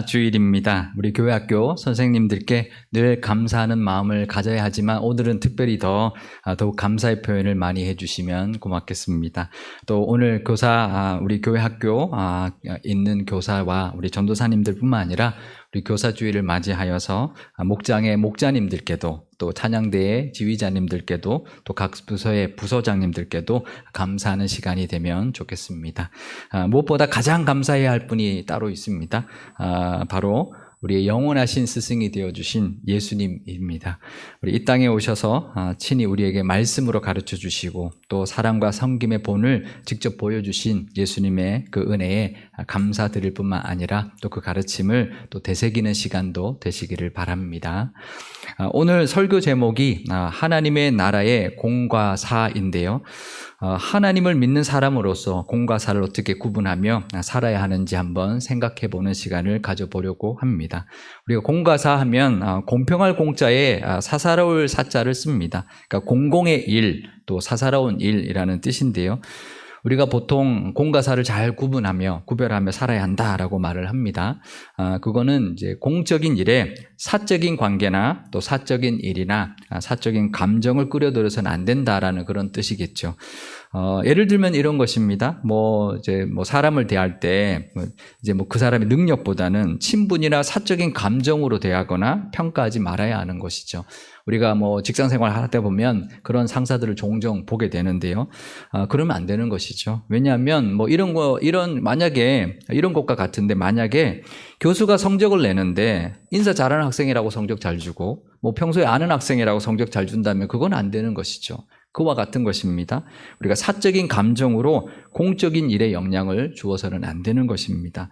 주일입니다. 우리 교회학교 선생님들께 늘 감사하는 마음을 가져야 하지만 오늘은 특별히 더욱 감사의 표현을 많이 해주시면 고맙겠습니다. 또 오늘 우리 교회학교 있는 교사와 우리 전도사님들뿐만 아니라 우리 교사주일을 맞이하여서 목장의 목자님들께도 또 찬양대의 지휘자님들께도 또 각 부서의 부서장님들께도 감사하는 시간이 되면 좋겠습니다. 무엇보다 가장 감사해야 할 분이 따로 있습니다. 바로 우리의 영원하신 스승이 되어주신 예수님입니다. 우리 이 땅에 오셔서 친히 우리에게 말씀으로 가르쳐 주시고 또 사랑과 섬김의 본을 직접 보여주신 예수님의 그 은혜에 감사드릴 뿐만 아니라 또 그 가르침을 또 되새기는 시간도 되시기를 바랍니다. 오늘 설교 제목이 하나님의 나라의 공과 사인데요. 하나님을 믿는 사람으로서 공과 사를 어떻게 구분하며 살아야 하는지 한번 생각해 보는 시간을 가져보려고 합니다. 우리가 공과 사 하면 공평할 공자에 사사로울 사자를 씁니다. 그러니까 공공의 일, 또 사사로운 일이라는 뜻인데요. 우리가 보통 공과 사를 잘 구별하며 살아야 한다라고 말을 합니다. 그거는 이제 공적인 일에 사적인 관계나 또 사적인 일이나 사적인 감정을 끌어들여서는 안 된다라는 그런 뜻이겠죠. 예를 들면 이런 것입니다. 사람을 대할 때 그 사람의 능력보다는 친분이나 사적인 감정으로 대하거나 평가하지 말아야 하는 것이죠. 우리가 직장 생활 하다 보면 그런 상사들을 종종 보게 되는데요. 그러면 안 되는 것이죠. 왜냐하면 만약에 이런 것과 같은데 만약에 교수가 성적을 내는데 인사 잘하는 학생이라고 성적 잘 주고 평소에 아는 학생이라고 성적 잘 준다면 그건 안 되는 것이죠. 그와 같은 것입니다. 우리가 사적인 감정으로 공적인 일에 영향을 주어서는 안 되는 것입니다.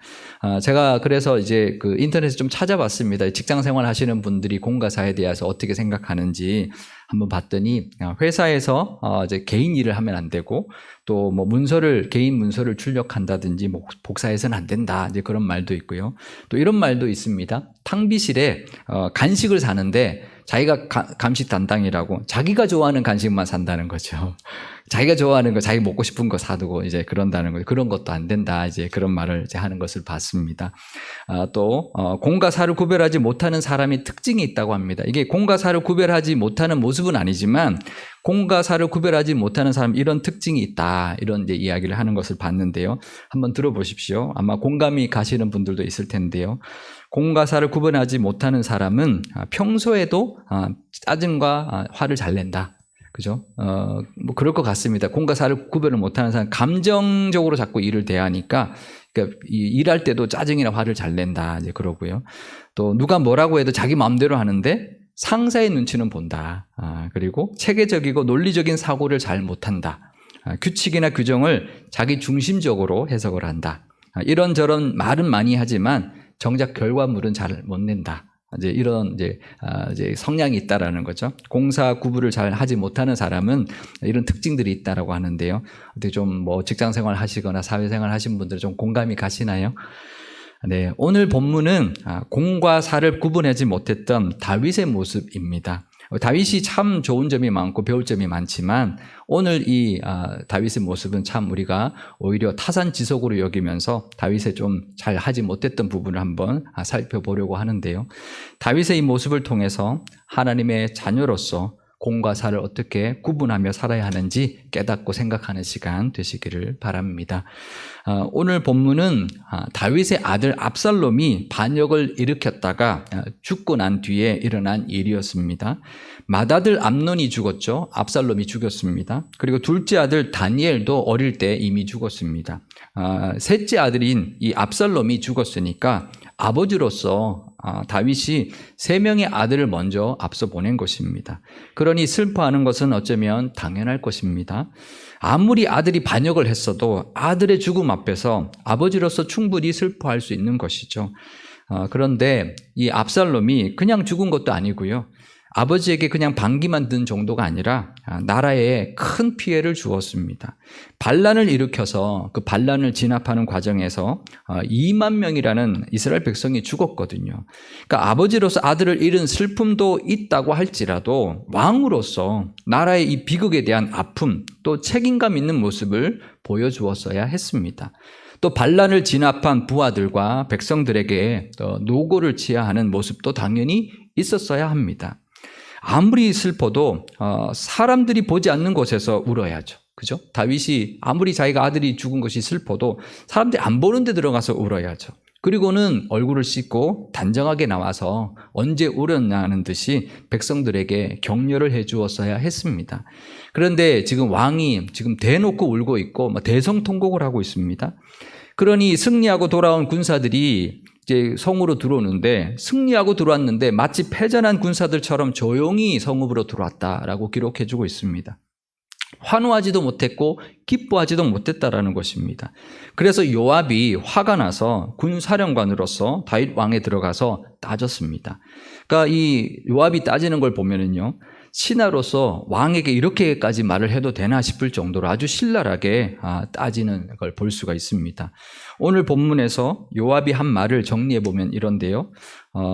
제가 그래서 이제 인터넷에 좀 찾아봤습니다. 직장 생활 하시는 분들이 공과 사에 대해서 어떻게 생각하는지 한번 봤더니 회사에서 이제 개인 일을 하면 안 되고 또 개인 문서를 출력한다든지 복사해서는 안 된다. 이제 그런 말도 있고요. 또 이런 말도 있습니다. 탕비실에 간식을 사는데 자기가 감식 담당이라고 자기가 좋아하는 간식만 산다는 거죠. 자기가 좋아하는 거, 자기 먹고 싶은 거 사두고 이제 그런다는 거예요. 그런 것도 안 된다. 이제 그런 말을 이제 하는 것을 봤습니다. 또 공과 사를 구별하지 못하는 사람이 특징이 있다고 합니다. 이게 공과 사를 구별하지 못하는 모습은 아니지만 공과 사를 구별하지 못하는 사람 이런 특징이 있다. 이런 이제 이야기를 하는 것을 봤는데요. 한번 들어보십시오. 아마 공감이 가시는 분들도 있을 텐데요. 공과 사를 구분하지 못하는 사람은 평소에도 짜증과 화를 잘 낸다. 그죠? 그럴 것 같습니다. 공과 사를 구별을 못하는 사람, 감정적으로 자꾸 일을 대하니까, 그러니까 일할 때도 짜증이나 화를 잘 낸다. 이제 그러고요. 또 누가 뭐라고 해도 자기 마음대로 하는데 상사의 눈치는 본다. 그리고 체계적이고 논리적인 사고를 잘 못한다. 규칙이나 규정을 자기 중심적으로 해석을 한다. 이런저런 말은 많이 하지만 정작 결과물은 잘 못 낸다. 이런 성향이 있다라는 거죠. 공사 구분을 잘 하지 못하는 사람은 이런 특징들이 있다라고 하는데요. 어떻게 좀 직장 생활 하시거나 사회 생활 하신 분들 좀 공감이 가시나요? 네, 오늘 본문은 공과 사를 구분하지 못했던 다윗의 모습입니다. 다윗이 참 좋은 점이 많고 배울 점이 많지만 오늘 이 다윗의 모습은 참 우리가 오히려 타산지석으로 여기면서 다윗의 좀 잘 하지 못했던 부분을 한번 살펴보려고 하는데요. 다윗의 이 모습을 통해서 하나님의 자녀로서 공과 사를 어떻게 구분하며 살아야 하는지 깨닫고 생각하는 시간 되시기를 바랍니다. 오늘 본문은 다윗의 아들 압살롬이 반역을 일으켰다가 죽고 난 뒤에 일어난 일이었습니다. 맏아들 암논이 죽었죠. 압살롬이 죽였습니다. 그리고 둘째 아들 다니엘도 어릴 때 이미 죽었습니다. 셋째 아들인 이 압살롬이 죽었으니까 아버지로서 다윗이 3명의 아들을 먼저 앞서 보낸 것입니다. 그러니 슬퍼하는 것은 어쩌면 당연할 것입니다. 아무리 아들이 반역을 했어도 아들의 죽음 앞에서 아버지로서 충분히 슬퍼할 수 있는 것이죠. 그런데 이 압살롬이 그냥 죽은 것도 아니고요. 아버지에게 그냥 반기만 든 정도가 아니라 나라에 큰 피해를 주었습니다. 반란을 일으켜서 그 반란을 진압하는 과정에서 2만 명이라는 이스라엘 백성이 죽었거든요. 그러니까 아버지로서 아들을 잃은 슬픔도 있다고 할지라도 왕으로서 나라의 이 비극에 대한 아픔 또 책임감 있는 모습을 보여주었어야 했습니다. 또 반란을 진압한 부하들과 백성들에게 노고를 취하하는 모습도 당연히 있었어야 합니다. 아무리 슬퍼도 사람들이 보지 않는 곳에서 울어야죠. 그죠? 다윗이 아무리 자기가 아들이 죽은 것이 슬퍼도 사람들이 안 보는 데 들어가서 울어야죠. 그리고는 얼굴을 씻고 단정하게 나와서 언제 울었냐는 듯이 백성들에게 격려를 해 주었어야 했습니다. 그런데 지금 왕이 지금 대놓고 울고 있고 대성통곡을 하고 있습니다. 그러니 승리하고 돌아온 군사들이 이제 성으로 들어오는데, 승리하고 들어왔는데 마치 패전한 군사들처럼 조용히 성읍으로 들어왔다라고 기록해 주고 있습니다. 환호하지도 못했고 기뻐하지도 못했다라는 것입니다. 그래서 요압이 화가 나서 군사령관으로서 다윗 왕에 들어가서 따졌습니다. 그러니까 이 요압이 따지는 걸 보면은요, 신하로서 왕에게 이렇게까지 말을 해도 되나 싶을 정도로 아주 신랄하게 따지는 걸 볼 수가 있습니다. 오늘 본문에서 요압이 한 말을 정리해 보면 이런데요.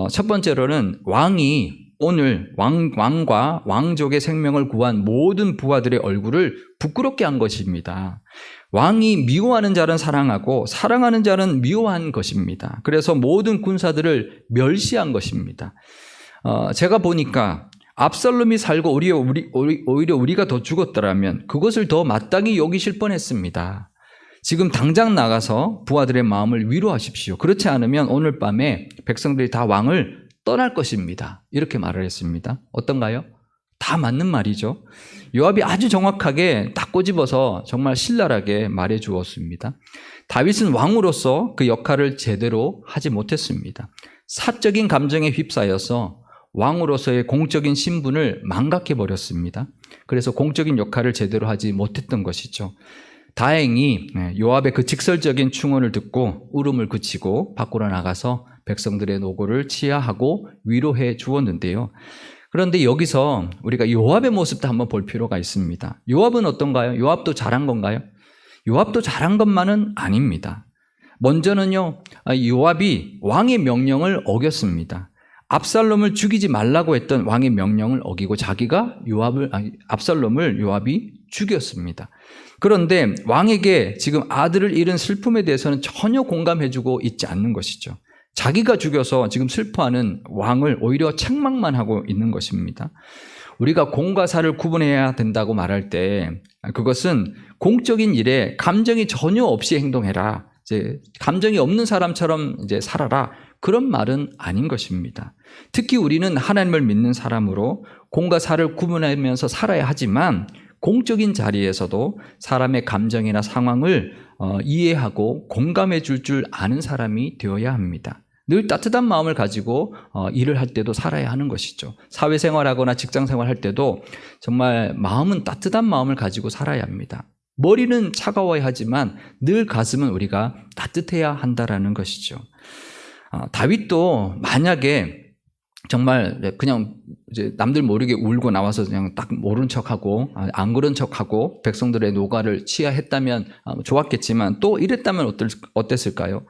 첫 번째로는 왕이 오늘 왕과 왕족의 생명을 구한 모든 부하들의 얼굴을 부끄럽게 한 것입니다. 왕이 미워하는 자는 사랑하고 사랑하는 자는 미워한 것입니다. 그래서 모든 군사들을 멸시한 것입니다. 제가 보니까 압살롬이 살고 오히려 우리가 더 죽었더라면 그것을 더 마땅히 여기실 뻔했습니다. 지금 당장 나가서 부하들의 마음을 위로하십시오. 그렇지 않으면 오늘 밤에 백성들이 다 왕을 떠날 것입니다. 이렇게 말을 했습니다. 어떤가요? 다 맞는 말이죠. 요압이 아주 정확하게 딱 꼬집어서 정말 신랄하게 말해 주었습니다. 다윗은 왕으로서 그 역할을 제대로 하지 못했습니다. 사적인 감정에 휩싸여서 왕으로서의 공적인 신분을 망각해 버렸습니다. 그래서 공적인 역할을 제대로 하지 못했던 것이죠. 다행히 요압의 그 직설적인 충언을 듣고 울음을 그치고 밖으로 나가서 백성들의 노고를 치하하고 위로해 주었는데요. 그런데 여기서 우리가 요압의 모습도 한번 볼 필요가 있습니다. 요압은 어떤가요? 요압도 잘한 건가요? 요압도 잘한 것만은 아닙니다. 먼저는요, 요압이 왕의 명령을 어겼습니다. 압살롬을 죽이지 말라고 했던 왕의 명령을 어기고 자기가 압살롬을 요압이 죽였습니다. 그런데 왕에게 지금 아들을 잃은 슬픔에 대해서는 전혀 공감해주고 있지 않는 것이죠. 자기가 죽여서 지금 슬퍼하는 왕을 오히려 책망만 하고 있는 것입니다. 우리가 공과 사를 구분해야 된다고 말할 때 그것은 공적인 일에 감정이 전혀 없이 행동해라, 이제 감정이 없는 사람처럼 이제 살아라, 그런 말은 아닌 것입니다. 특히 우리는 하나님을 믿는 사람으로 공과 사를 구분하면서 살아야 하지만 공적인 자리에서도 사람의 감정이나 상황을 이해하고 공감해 줄 아는 사람이 되어야 합니다. 늘 따뜻한 마음을 가지고 일을 할 때도 살아야 하는 것이죠. 사회생활하거나 직장생활 할 때도 정말 마음은 따뜻한 마음을 가지고 살아야 합니다. 머리는 차가워야 하지만 늘 가슴은 우리가 따뜻해야 한다라는 것이죠. 다윗도 만약에 정말 그냥 이제 남들 모르게 울고 나와서 그냥 딱 모른 척하고 안 그런 척하고 백성들의 노가를 취하했다면 좋았겠지만 또 이랬다면 어땠을까요?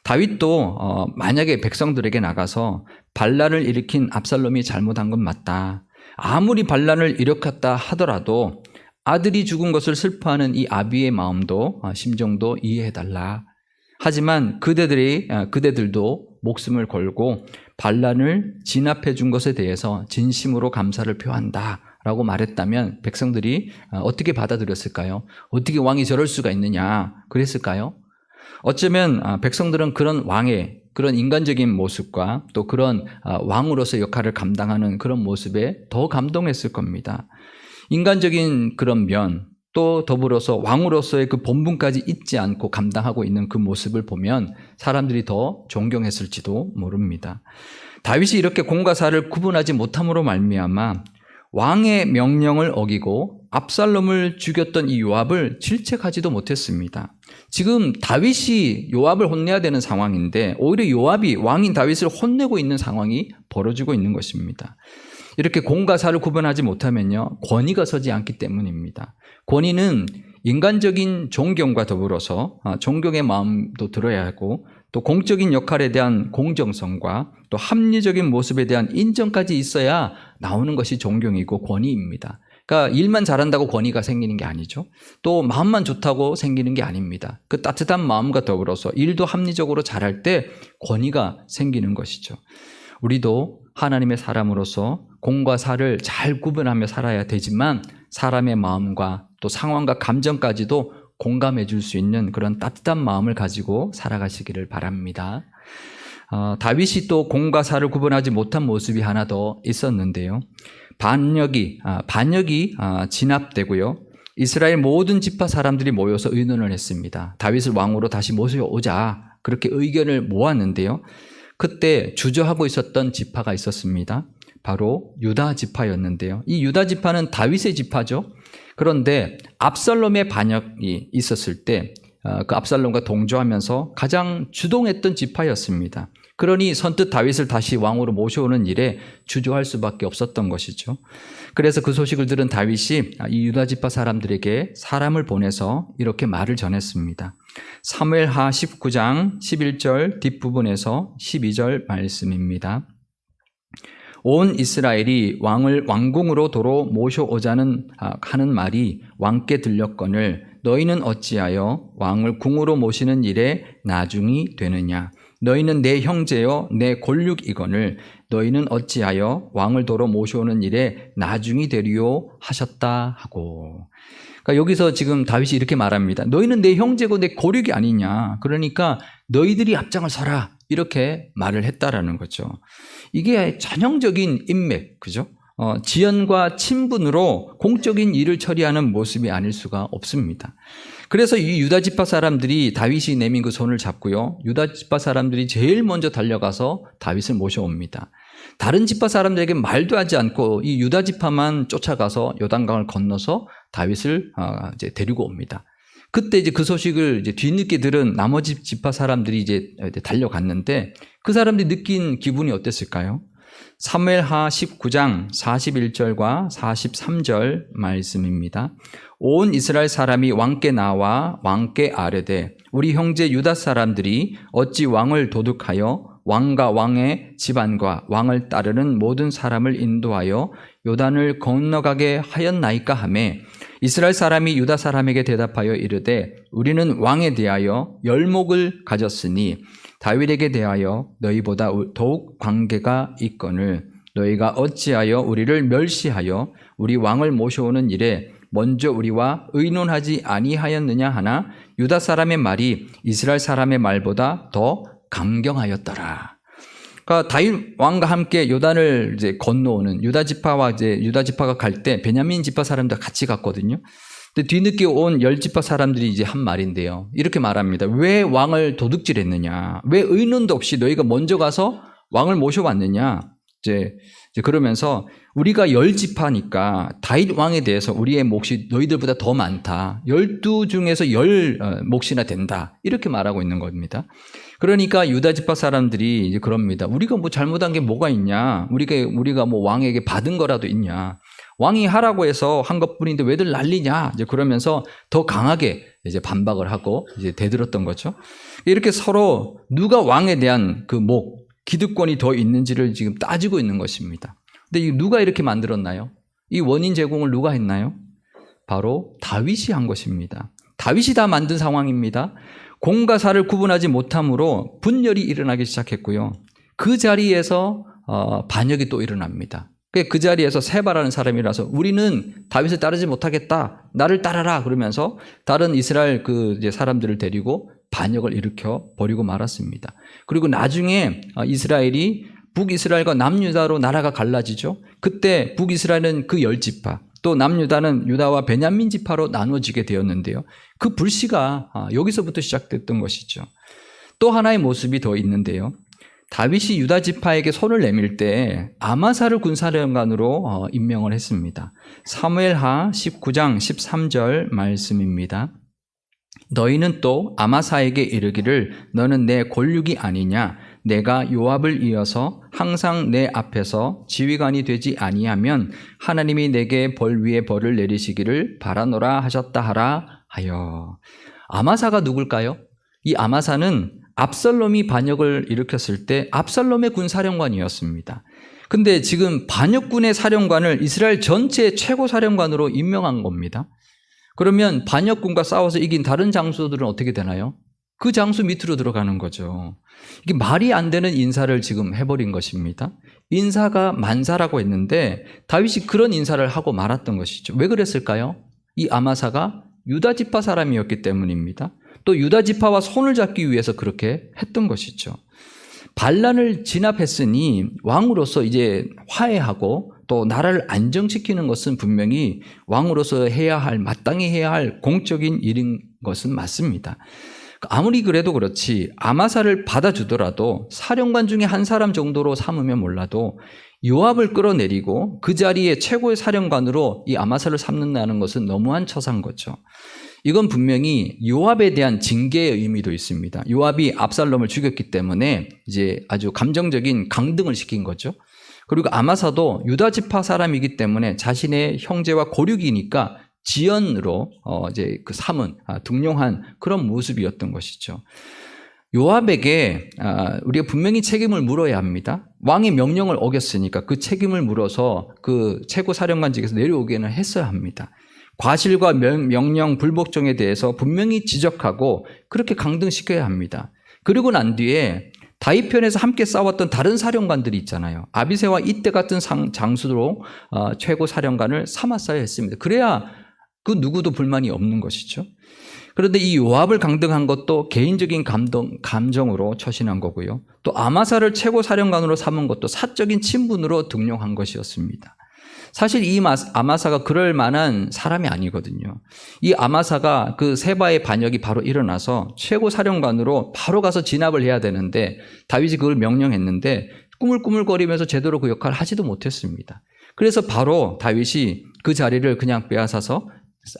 다윗도 만약에 백성들에게 나가서 반란을 일으킨 압살롬이 잘못한 건 맞다, 아무리 반란을 일으켰다 하더라도 아들이 죽은 것을 슬퍼하는 이 아비의 마음도 심정도 이해해달라, 하지만 그대들도 목숨을 걸고 반란을 진압해 준 것에 대해서 진심으로 감사를 표한다 라고 말했다면 백성들이 어떻게 받아들였을까요? 어떻게 왕이 저럴 수가 있느냐 그랬을까요? 어쩌면 백성들은 그런 왕의 그런 인간적인 모습과 또 그런 왕으로서 역할을 감당하는 그런 모습에 더 감동했을 겁니다. 인간적인 그런 면, 또 더불어서 왕으로서의 그 본분까지 잊지 않고 감당하고 있는 그 모습을 보면 사람들이 더 존경했을지도 모릅니다. 다윗이 이렇게 공과 사를 구분하지 못함으로 말미암아 왕의 명령을 어기고 압살롬을 죽였던 이 요압을 질책하지도 못했습니다. 지금 다윗이 요압을 혼내야 되는 상황인데 오히려 요압이 왕인 다윗을 혼내고 있는 상황이 벌어지고 있는 것입니다. 이렇게 공과 사를 구분하지 못하면요, 권위가 서지 않기 때문입니다. 권위는 인간적인 존경과 더불어서 존경의 마음도 들어야 하고 또 공적인 역할에 대한 공정성과 또 합리적인 모습에 대한 인정까지 있어야 나오는 것이 존경이고 권위입니다. 그러니까 일만 잘한다고 권위가 생기는 게 아니죠. 또 마음만 좋다고 생기는 게 아닙니다. 그 따뜻한 마음과 더불어서 일도 합리적으로 잘할 때 권위가 생기는 것이죠. 우리도 하나님의 사람으로서 공과 사를 잘 구분하며 살아야 되지만 사람의 마음과 또 상황과 감정까지도 공감해 줄 수 있는 그런 따뜻한 마음을 가지고 살아가시기를 바랍니다. 다윗이 또 공과 사를 구분하지 못한 모습이 하나 더 있었는데요. 반역이 진압되고요. 이스라엘 모든 지파 사람들이 모여서 의논을 했습니다. 다윗을 왕으로 다시 모셔오자 그렇게 의견을 모았는데요. 그때 주저하고 있었던 지파가 있었습니다. 바로 유다 지파였는데요. 이 유다 지파는 다윗의 지파죠. 그런데 압살롬의 반역이 있었을 때 그 압살롬과 동조하면서 가장 주동했던 지파였습니다. 그러니 선뜻 다윗을 다시 왕으로 모셔오는 일에 주저할 수밖에 없었던 것이죠. 그래서 그 소식을 들은 다윗이 이 유다 지파 사람들에게 사람을 보내서 이렇게 말을 전했습니다. 사무엘하 19장 11절 뒷부분에서 12절 말씀입니다. 온 이스라엘이 왕을 왕궁으로 도로 모셔오자는 하는 말이 왕께 들렸거늘 너희는 어찌하여 왕을 궁으로 모시는 일에 나중이 되느냐? 너희는 내 형제여 내 골육이거늘 너희는 어찌하여 왕을 도로 모셔오는 일에 나중이 되리요 하셨다 하고. 그러니까 여기서 지금 다윗이 이렇게 말합니다. 너희는 내 형제고 내 골육이 아니냐. 그러니까 너희들이 앞장을 서라. 이렇게 말을 했다라는 거죠. 이게 전형적인 인맥, 그죠? 지연과 친분으로 공적인 일을 처리하는 모습이 아닐 수가 없습니다. 그래서 이 유다 지파 사람들이 다윗이 내민 그 손을 잡고요. 유다 지파 사람들이 제일 먼저 달려가서 다윗을 모셔옵니다. 다른 지파 사람들에게 말도 하지 않고 이 유다 지파만 쫓아가서 요단강을 건너서 다윗을 이제 데리고 옵니다. 그때 이제 그 소식을 이제 뒤늦게 들은 나머지 지파 사람들이 이제 달려갔는데 그 사람들이 느낀 기분이 어땠을까요? 사무엘하 19장 41절과 43절 말씀입니다. 온 이스라엘 사람이 왕께 나와 왕께 아뢰되 우리 형제 유다 사람들이 어찌 왕을 도둑하여 왕과 왕의 집안과 왕을 따르는 모든 사람을 인도하여 요단을 건너가게 하였나이까 하매 이스라엘 사람이 유다 사람에게 대답하여 이르되 우리는 왕에 대하여 열목을 가졌으니 다윗에게 대하여 너희보다 더욱 관계가 있거늘 너희가 어찌하여 우리를 멸시하여 우리 왕을 모셔오는 일에 먼저 우리와 의논하지 아니하였느냐 하나 유다 사람의 말이 이스라엘 사람의 말보다 더 강경하였더라. 그러니까 다윗 왕과 함께 요단을 이제 건너오는 유다 지파가 갈 때 베냐민 지파 사람들 같이 갔거든요. 근데 뒤늦게 온 열 지파 사람들이 이제 한 말인데요. 이렇게 말합니다. 왜 왕을 도둑질했느냐? 왜 의논도 없이 너희가 먼저 가서 왕을 모셔왔느냐? 이제 그러면서 우리가 열 지파니까 다윗 왕에 대해서 우리의 몫이 너희들보다 더 많다. 12 중에서 10 몫이나 된다. 이렇게 말하고 있는 겁니다. 그러니까 유다 지파 사람들이 이제 그럽니다. 우리가 뭐 잘못한 게 뭐가 있냐? 우리가 뭐 왕에게 받은 거라도 있냐? 왕이 하라고 해서 한 것뿐인데 왜들 난리냐? 이제 그러면서 더 강하게 이제 반박을 하고 이제 대들었던 거죠. 이렇게 서로 누가 왕에 대한 그 기득권이 더 있는지를 지금 따지고 있는 것입니다. 근데 누가 이렇게 만들었나요? 이 원인 제공을 누가 했나요? 바로 다윗이 한 것입니다. 다윗이 다 만든 상황입니다. 공과 사를 구분하지 못함으로 분열이 일어나기 시작했고요. 그 자리에서 반역이 또 일어납니다. 그 자리에서 세바라는 사람이라서 우리는 다윗을 따르지 못하겠다. 나를 따라라. 그러면서 다른 이스라엘 이제 사람들을 데리고 반역을 일으켜 버리고 말았습니다. 그리고 나중에 이스라엘이 북이스라엘과 남유다로 나라가 갈라지죠. 그때 북이스라엘은 그 10지파, 또 남유다는 유다와 베냐민 지파로 나눠지게 되었는데요. 그 불씨가 여기서부터 시작됐던 것이죠. 또 하나의 모습이 더 있는데요. 다윗이 유다 지파에게 손을 내밀 때 아마사를 군사령관으로 임명을 했습니다. 사무엘하 19장 13절 말씀입니다. 너희는 또 아마사에게 이르기를 너는 내 골육이 아니냐 내가 요압을 이어서 항상 내 앞에서 지휘관이 되지 아니하면 하나님이 내게 벌 위에 벌을 내리시기를 바라노라 하셨다 하라 하여. 아마사가 누굴까요? 이 아마사는 압살롬이 반역을 일으켰을 때 압살롬의 군사령관이었습니다. 근데 지금 반역군의 사령관을 이스라엘 전체의 최고 사령관으로 임명한 겁니다. 그러면 반역군과 싸워서 이긴 다른 장수들은 어떻게 되나요? 그 장수 밑으로 들어가는 거죠. 이게 말이 안 되는 인사를 지금 해버린 것입니다. 인사가 만사라고 했는데 다윗이 그런 인사를 하고 말았던 것이죠. 왜 그랬을까요? 이 아마사가 유다 지파 사람이었기 때문입니다. 또 유다 지파와 손을 잡기 위해서 그렇게 했던 것이죠. 반란을 진압했으니 왕으로서 이제 화해하고 또 나라를 안정시키는 것은 분명히 왕으로서 해야 할, 마땅히 해야 할 공적인 일인 것은 맞습니다. 아무리 그래도 그렇지 아마사를 받아주더라도 사령관 중에 한 사람 정도로 삼으면 몰라도 요압을 끌어내리고 그 자리에 최고의 사령관으로 이 아마사를 삼는다는 것은 너무한 처사인 거죠. 이건 분명히 요압에 대한 징계의 의미도 있습니다. 요압이 압살롬을 죽였기 때문에 이제 아주 감정적인 강등을 시킨 거죠. 그리고 아마사도 유다 지파 사람이기 때문에 자신의 형제와 고륙이니까 지연으로 이제 그 삼은 등용한 그런 모습이었던 것이죠. 요압에게 우리가 분명히 책임을 물어야 합니다. 왕의 명령을 어겼으니까 그 책임을 물어서 그 최고 사령관직에서 내려오기는 했어야 합니다. 과실과 명령 불복종에 대해서 분명히 지적하고 그렇게 강등시켜야 합니다. 그리고 난 뒤에 다윗 편에서 함께 싸웠던 다른 사령관들이 있잖아요. 아비새와 이때 같은 장수로 최고 사령관을 삼았어야 했습니다. 그래야 그 누구도 불만이 없는 것이죠. 그런데 이 요압을 강등한 것도 개인적인 감정으로 처신한 거고요. 또 아마사를 최고 사령관으로 삼은 것도 사적인 친분으로 등용한 것이었습니다. 사실 이 아마사가 그럴 만한 사람이 아니거든요. 이 아마사가 그 세바의 반역이 바로 일어나서 최고 사령관으로 바로 가서 진압을 해야 되는데 다윗이 그걸 명령했는데 꾸물꾸물거리면서 제대로 그 역할을 하지도 못했습니다. 그래서 바로 다윗이 그 자리를 그냥 빼앗아서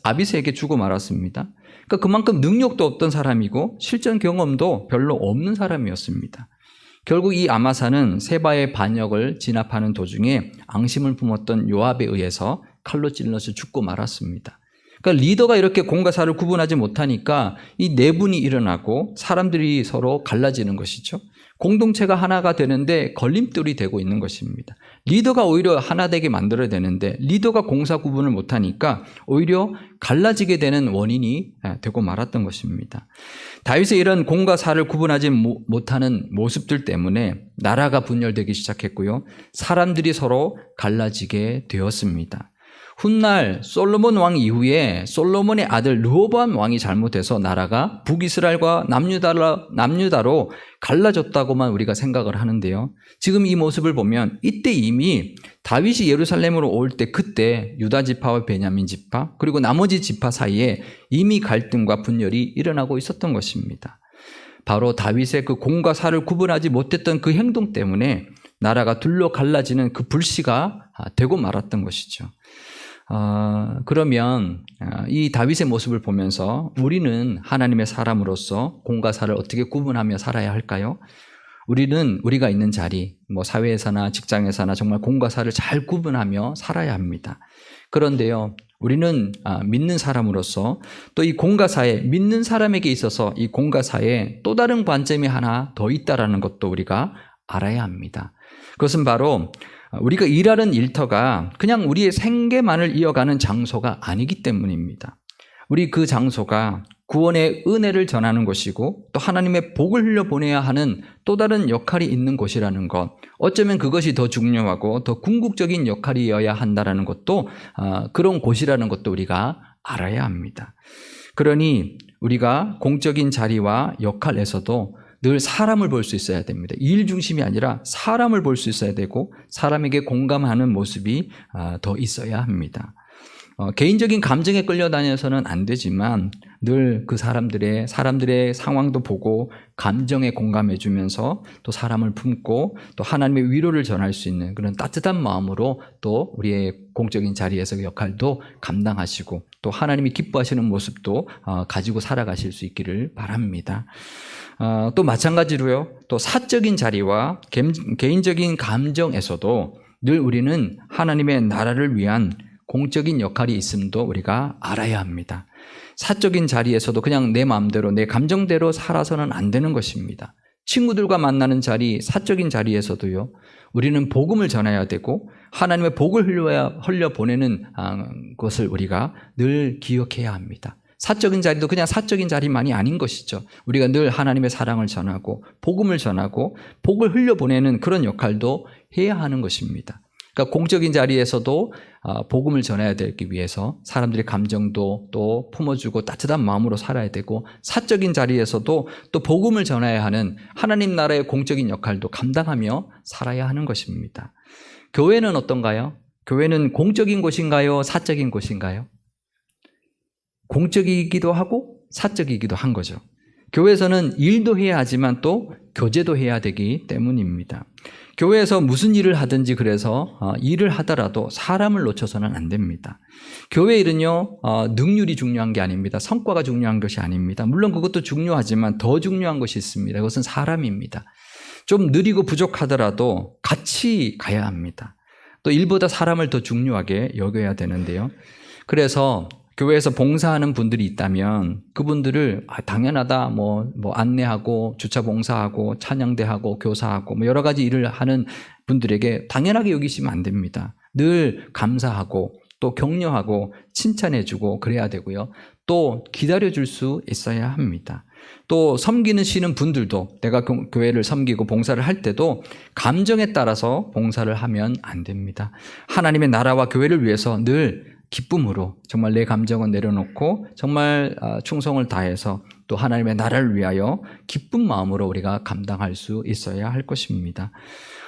아비새에게 주고 말았습니다. 그러니까 그만큼 능력도 없던 사람이고 실전 경험도 별로 없는 사람이었습니다. 결국 이 아마사는 세바의 반역을 진압하는 도중에 앙심을 품었던 요압에 의해서 칼로 찔러서 죽고 말았습니다. 그러니까 리더가 이렇게 공과 사를 구분하지 못하니까 이 내분이 일어나고 사람들이 서로 갈라지는 것이죠. 공동체가 하나가 되는데 걸림돌이 되고 있는 것입니다. 리더가 오히려 하나 되게 만들어야 되는데 리더가 공사 구분을 못하니까 오히려 갈라지게 되는 원인이 되고 말았던 것입니다. 다윗의 이런 공과 사를 구분하지 못하는 모습들 때문에 나라가 분열되기 시작했고요. 사람들이 서로 갈라지게 되었습니다. 훗날 솔로몬 왕 이후에 솔로몬의 아들 르호보암 왕이 잘못해서 나라가 북이스라엘과 남유다로 갈라졌다고만 우리가 생각을 하는데요. 지금 이 모습을 보면 이때 이미 다윗이 예루살렘으로 올 때 그때 유다 지파와 베냐민 지파 그리고 나머지 지파 사이에 이미 갈등과 분열이 일어나고 있었던 것입니다. 바로 다윗의 그 공과 사를 구분하지 못했던 그 행동 때문에 나라가 둘로 갈라지는 그 불씨가 되고 말았던 것이죠. 그러면 이 다윗의 모습을 보면서 우리는 하나님의 사람으로서 공과 사를 어떻게 구분하며 살아야 할까요? 우리가 있는 자리, 사회에서나 직장에서나 정말 공과 사를 잘 구분하며 살아야 합니다. 그런데요, 우리는 믿는 사람으로서 또 이 공과 사에 믿는 사람에게 있어서 이 공과 사에 또 다른 관점이 하나 더 있다라는 것도 우리가 알아야 합니다. 그것은 바로 우리가 일하는 일터가 그냥 우리의 생계만을 이어가는 장소가 아니기 때문입니다. 우리 그 장소가 구원의 은혜를 전하는 곳이고 또 하나님의 복을 흘려보내야 하는 또 다른 역할이 있는 곳이라는 것, 어쩌면 그것이 더 중요하고 더 궁극적인 역할이어야 한다는 것도 그런 곳이라는 것도 우리가 알아야 합니다. 그러니 우리가 공적인 자리와 역할에서도 늘 사람을 볼 수 있어야 됩니다. 일 중심이 아니라 사람을 볼 수 있어야 되고 사람에게 공감하는 모습이 더 있어야 합니다. 개인적인 감정에 끌려다녀서는 안 되지만 늘 그 사람들의 상황도 보고 감정에 공감해 주면서 또 사람을 품고 또 하나님의 위로를 전할 수 있는 그런 따뜻한 마음으로 또 우리의 공적인 자리에서 역할도 감당하시고 또 하나님이 기뻐하시는 모습도 가지고 살아가실 수 있기를 바랍니다. 또 마찬가지로요. 또 사적인 자리와 개인적인 감정에서도 늘 우리는 하나님의 나라를 위한 공적인 역할이 있음도 우리가 알아야 합니다. 사적인 자리에서도 그냥 내 마음대로 내 감정대로 살아서는 안 되는 것입니다. 친구들과 만나는 자리, 사적인 자리에서도요, 우리는 복음을 전해야 되고 하나님의 복을 흘려보내는 것을 우리가 늘 기억해야 합니다. 사적인 자리도 그냥 사적인 자리만이 아닌 것이죠. 우리가 늘 하나님의 사랑을 전하고 복음을 전하고 복을 흘려보내는 그런 역할도 해야 하는 것입니다. 그러니까 공적인 자리에서도 복음을 전해야 되기 위해서 사람들의 감정도 또 품어주고 따뜻한 마음으로 살아야 되고, 사적인 자리에서도 또 복음을 전해야 하는 하나님 나라의 공적인 역할도 감당하며 살아야 하는 것입니다. 교회는 어떤가요? 교회는 공적인 곳인가요? 사적인 곳인가요? 공적이기도 하고 사적이기도 한 거죠. 교회에서는 일도 해야 하지만 또 교제도 해야 되기 때문입니다. 교회에서 무슨 일을 하든지 그래서 일을 하더라도 사람을 놓쳐서는 안 됩니다. 교회 일은요, 능률이 중요한 게 아닙니다. 성과가 중요한 것이 아닙니다. 물론 그것도 중요하지만 더 중요한 것이 있습니다. 그것은 사람입니다. 좀 느리고 부족하더라도 같이 가야 합니다. 또 일보다 사람을 더 중요하게 여겨야 되는데요. 그래서 교회에서 봉사하는 분들이 있다면 그분들을 당연하다 뭐 안내하고 주차 봉사하고 찬양대하고 교사하고 여러 가지 일을 하는 분들에게 당연하게 여기시면 안 됩니다. 늘 감사하고 또 격려하고 칭찬해주고 그래야 되고요. 또 기다려줄 수 있어야 합니다. 또 섬기시는 분들도 내가 교회를 섬기고 봉사를 할 때도 감정에 따라서 봉사를 하면 안 됩니다. 하나님의 나라와 교회를 위해서 늘 기쁨으로 정말 내 감정은 내려놓고 정말 충성을 다해서 또 하나님의 나라를 위하여 기쁜 마음으로 우리가 감당할 수 있어야 할 것입니다.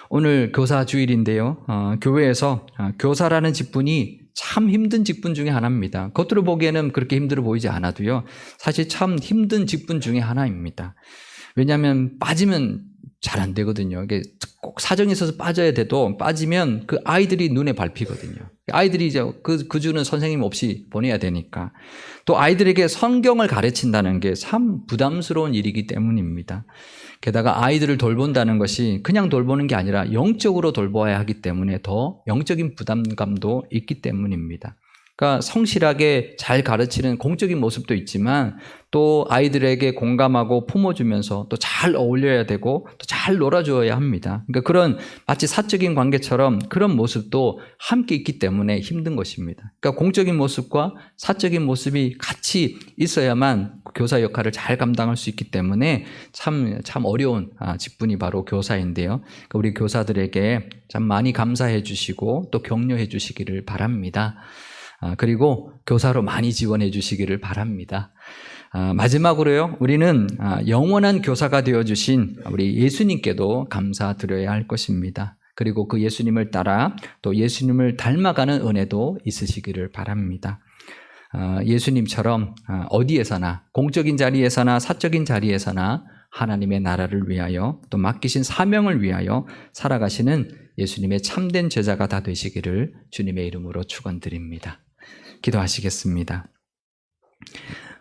오늘 교사 주일인데요. 교회에서 교사라는 직분이 참 힘든 직분 중에 하나입니다. 겉으로 보기에는 그렇게 힘들어 보이지 않아도요, 사실 참 힘든 직분 중에 하나입니다. 왜냐하면 빠지면 잘 안 되거든요. 이게 꼭 사정이 있어서 빠져야 돼도 빠지면 그 아이들이 눈에 밟히거든요. 아이들이 이제 그 주는 선생님 없이 보내야 되니까. 또 아이들에게 성경을 가르친다는 게 참 부담스러운 일이기 때문입니다. 게다가 아이들을 돌본다는 것이 그냥 돌보는 게 아니라 영적으로 돌봐야 하기 때문에 더 영적인 부담감도 있기 때문입니다. 그러니까 성실하게 잘 가르치는 공적인 모습도 있지만 또 아이들에게 공감하고 품어주면서 또 잘 어울려야 되고 또 잘 놀아줘야 합니다. 그러니까 그런 마치 사적인 관계처럼 그런 모습도 함께 있기 때문에 힘든 것입니다. 그러니까 공적인 모습과 사적인 모습이 같이 있어야만 교사 역할을 잘 감당할 수 있기 때문에 참 어려운 직분이 바로 교사인데요. 그러니까 우리 교사들에게 참 많이 감사해 주시고 또 격려해 주시기를 바랍니다. 그리고 교사로 많이 지원해 주시기를 바랍니다. 마지막으로요, 우리는 영원한 교사가 되어주신 우리 예수님께도 감사드려야 할 것입니다. 그리고 그 예수님을 따라 또 예수님을 닮아가는 은혜도 있으시기를 바랍니다. 예수님처럼 어디에서나 공적인 자리에서나 사적인 자리에서나 하나님의 나라를 위하여 또 맡기신 사명을 위하여 살아가시는 예수님의 참된 제자가 다 되시기를 주님의 이름으로 축원드립니다. 기도하시겠습니다.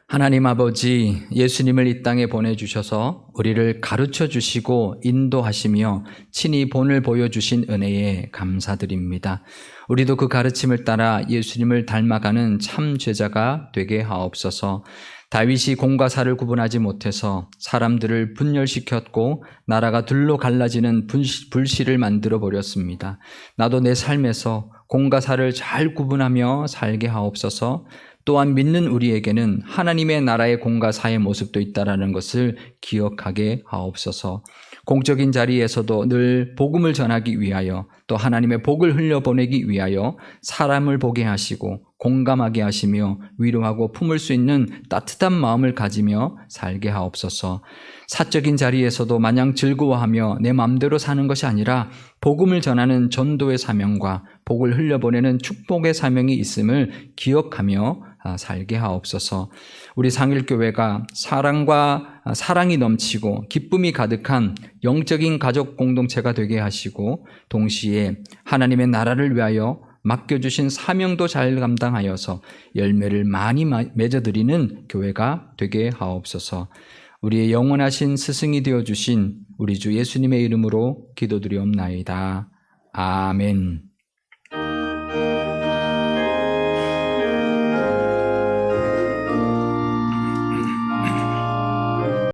하나님 아버지, 예수님을 이 땅에 보내주셔서 우리를 가르쳐 주시고 인도하시며 친히 본을 보여주신 은혜에 감사드립니다. 우리도 그 가르침을 따라 예수님을 닮아가는 참 제자가 되게 하옵소서. 다윗이 공과 사를 구분하지 못해서 사람들을 분열시켰고 나라가 둘로 갈라지는 불씨를 만들어 버렸습니다. 나도 내 삶에서 공과 사를 잘 구분하며 살게 하옵소서. 또한 믿는 우리에게는 하나님의 나라의 공과 사의 모습도 있다라는 것을 기억하게 하옵소서. 공적인 자리에서도 늘 복음을 전하기 위하여 또 하나님의 복을 흘려보내기 위하여 사람을 보게 하시고 공감하게 하시며 위로하고 품을 수 있는 따뜻한 마음을 가지며 살게 하옵소서. 사적인 자리에서도 마냥 즐거워하며 내 마음대로 사는 것이 아니라 복음을 전하는 전도의 사명과 복을 흘려보내는 축복의 사명이 있음을 기억하며 살게 하옵소서. 우리 상일교회가 사랑이 넘치고 기쁨이 가득한 영적인 가족 공동체가 되게 하시고 동시에 하나님의 나라를 위하여 맡겨주신 사명도 잘 감당하여서 열매를 많이 맺어드리는 교회가 되게 하옵소서. 우리의 영원하신 스승이 되어주신 우리 주 예수님의 이름으로 기도드리옵나이다. 아멘.